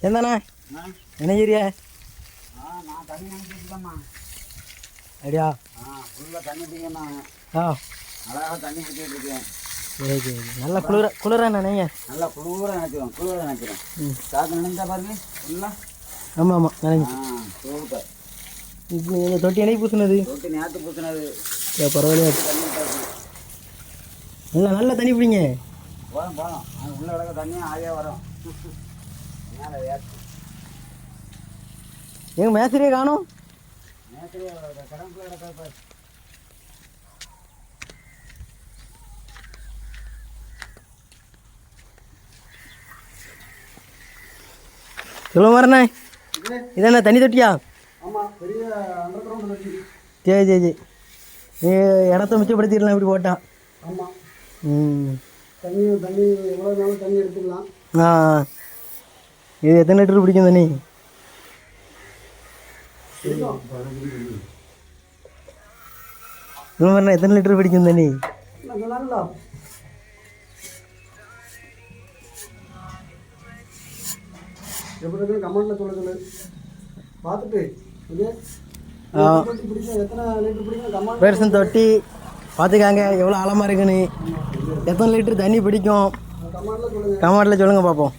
என்னண்ணா என்ன ஏரியா? நான் தண்ணி நினைச்சிட்டுதாம்மா. அப்படியா? ஃபுல்லாக தண்ணி பிடிக்கண்ணா. அழகாக தண்ணி பிடிச்சிட்டு இருக்கேன். சரி சரி, நல்லா குளிராண்ணா நீங்கள்? நல்லா குளிராக நினைக்கிறோம். சாக்கு நினைச்சா பாருங்க ஃபுல்லாக. ஆமாம் ஆமாம் நினைங்க. சூப்பர். இப்போ இந்த தொட்டி எனக்கு பூசினது? தொட்டி நேற்று பூசினது. பரவாயில்லையா? நல்லா தண்ணி பிடிங்க. போகலாம் அங்கே உள்ள கிடக்க தண்ணியும் ஆவியாக வரும். மேலே ஏற்று எங்கள் மேஸ்திரியே காணும். மேஸ்திரி கடம்புல கிடக்க. சொல்ல மாறண்ணே, இதாண்ணா தண்ணி தொட்டியா? ஆமாம், பெரிய அண்டர் கிரவுண்ட் தொட்டி. சரி சரி சரி, நீ இடத்த மிச்சப்படுத்திடலாம் இப்படி போட்டா. ஆமாம், தண்ணி எவ்வளோ நாளும் தண்ணி எடுத்துக்கலாம். இது எத்தனை லிட்டர் பிடிக்கும் தண்ணி? எத்தனை லிட்டர் பிடிக்கும் தண்ணி? எப்படி கமெண்ட்ல சொல்லுங்கள் பார்த்துட்டு. பேர்சன் தொட்டி பார்த்துக்காங்க எவ்வளோ ஆழமாக இருக்குன்னு, எத்தனை லிட்டர் தண்ணி பிடிக்கும் கமெண்ட்டில் சொல்லுங்கள் பார்ப்போம்.